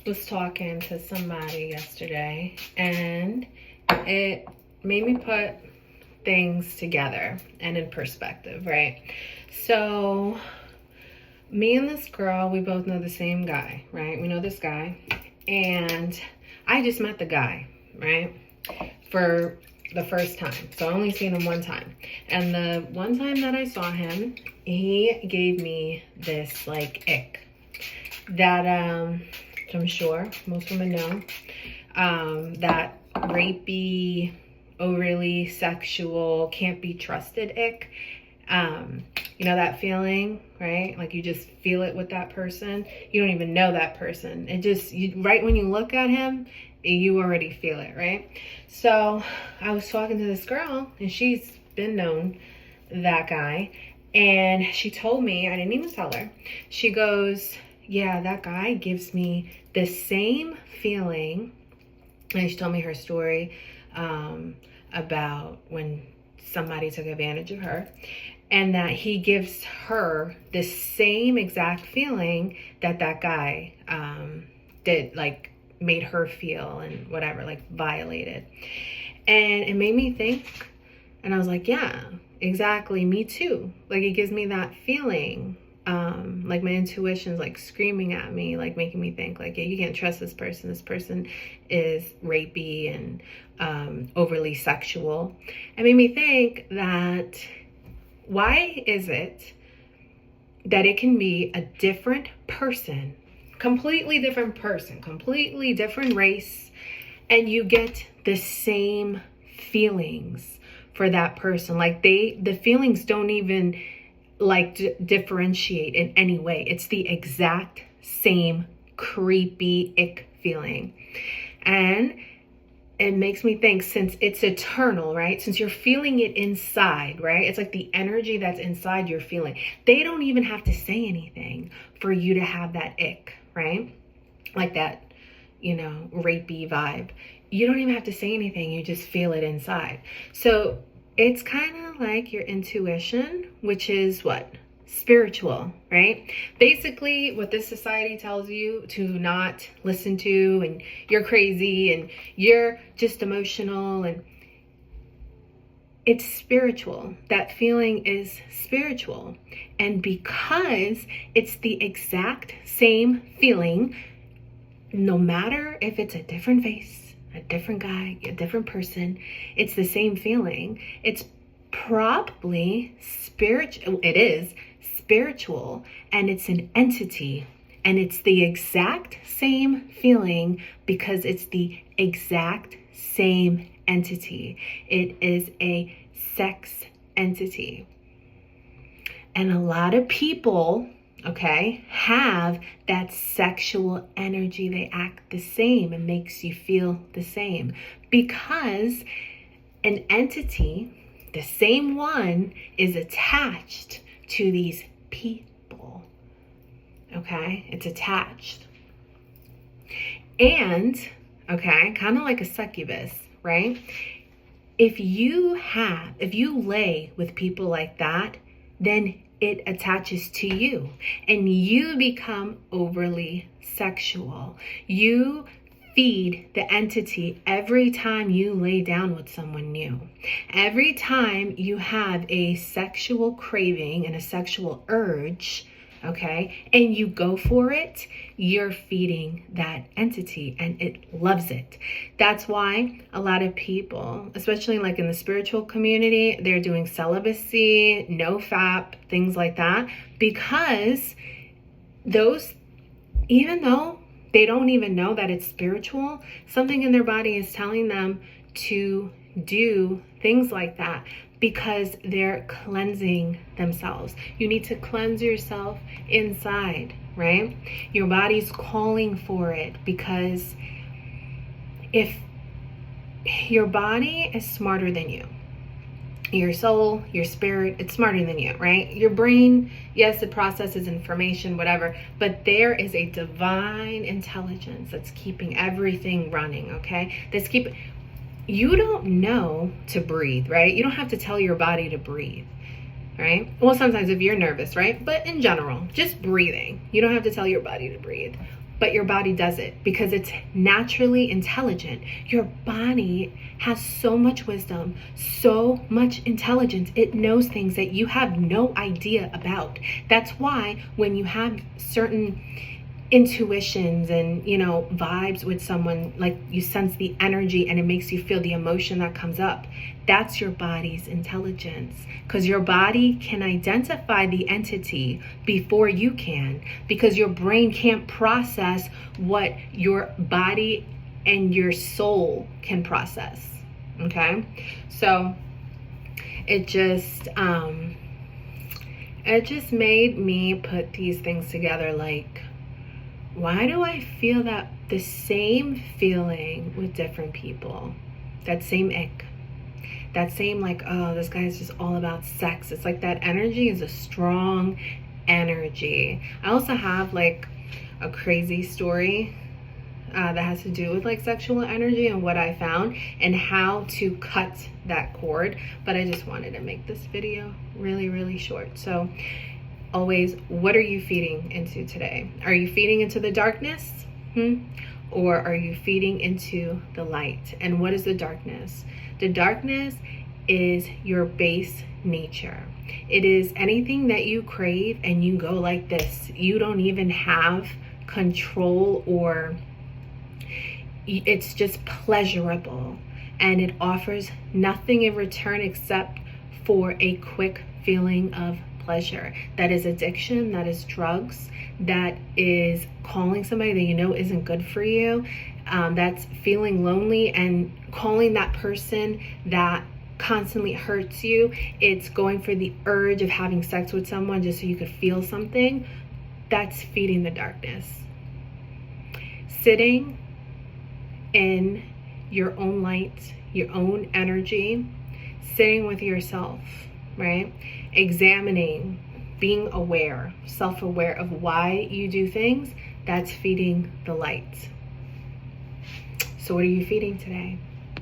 was talking to somebody yesterday and it made me put things together and in perspective, right? So me and this girl, we both know the same guy, right? We know this guy, and I just met the guy, right? For the first time. So I only seen him one time. And the one time that I saw him, he gave me this like ick that I'm sure most women know, that rapey, overly sexual, can't be trusted ick. You know that feeling, right? Like you just feel it with that person. You don't even know that person. It just, right when you look at him, you already feel it, right? So I was talking to this girl, and she's been known that guy, and she told me, I didn't even tell her, she goes, yeah, that guy gives me the same feeling. And she told me her story about when somebody took advantage of her, and that he gives her the same exact feeling that that guy did, like made her feel and whatever, like violated. And it made me think, and I was like, yeah, exactly, me too. Like it gives me that feeling, like my intuition's like screaming at me, like making me think like, yeah, you can't trust this person. This person is rapey and overly sexual. It made me think that, why is it that it can be a different person, completely different person, completely different race, and you get the same feelings for that person? Like the feelings don't even like differentiate in any way. It's the exact same creepy ick feeling. And it makes me think, since it's eternal, right? Since you're feeling it inside, right? It's like the energy that's inside you're feeling. They don't even have to say anything for you to have that ick, right? Like that, rapey vibe. You don't even have to say anything. You just feel it inside. So it's kind of like your intuition, which is what? Spiritual, right? Basically what this society tells you to not listen to, and you're crazy and you're just emotional, and it's spiritual. That feeling is spiritual. And because it's the exact same feeling, no matter if it's a different face, a different guy, a different person, it's the same feeling. It's probably spiritual. It is spiritual, and it's an entity, and it's the exact same feeling because it's the exact same entity. It is a sex entity. And a lot of people, okay, have that sexual energy. They act the same. It makes you feel the same because an entity, the same one, is attached to these people. Okay, it's attached. And, okay, kind of like a succubus, right? If you lay with people like that, then it attaches to you and you become overly sexual. You feed the entity every time you lay down with someone new. Every time you have a sexual craving and a sexual urge, okay, and you go for it, you're feeding that entity and it loves it. That's why a lot of people, especially like in the spiritual community, they're doing celibacy, no FAP, things like that, because those, even though they don't even know that it's spiritual, something in their body is telling them to do things like that because they're cleansing themselves. You need to cleanse yourself inside, right? Your body's calling for it, because if your body is smarter than you, your soul, your spirit, it's smarter than you, right? Your brain, yes, it processes information, whatever, but there is a divine intelligence that's keeping everything running, okay? You don't know to breathe, right? You don't have to tell your body to breathe, right? Well, sometimes if you're nervous, right? But in general, just breathing. You don't have to tell your body to breathe. but your body does it because it's naturally intelligent. Your body has so much wisdom, so much intelligence. It knows things that you have no idea about. That's why when you have certain intuitions and, you know, vibes with someone, like you sense the energy and it makes you feel the emotion that comes up, that's your body's intelligence, because your body can identify the entity before you can, because your brain can't process what your body and your soul can process. Okay, so it just made me put these things together, like, why do I feel that the same feeling with different people? That same ick. That same, like, oh, this guy is just all about sex. It's like that energy is a strong energy. I also have like a crazy story that has to do with like sexual energy and what I found and how to cut that cord. But I just wanted to make this video really, really short. So always, what are you feeding into today? Are you feeding into the darkness? Or are you feeding into the light? And what is the darkness? The darkness is your base nature. It is anything that you crave and you go like this. You don't even have control, or it's just pleasurable. And it offers nothing in return except for a quick feeling of pleasure. That is addiction, that is drugs, that is calling somebody that you know isn't good for you, that's feeling lonely and calling that person that constantly hurts you. It's going for the urge of having sex with someone just so you could feel something. That's feeding the darkness. Sitting in your own light, your own energy, sitting with yourself, right? Examining, being aware, self-aware of why you do things, that's feeding the light. So what are you feeding today?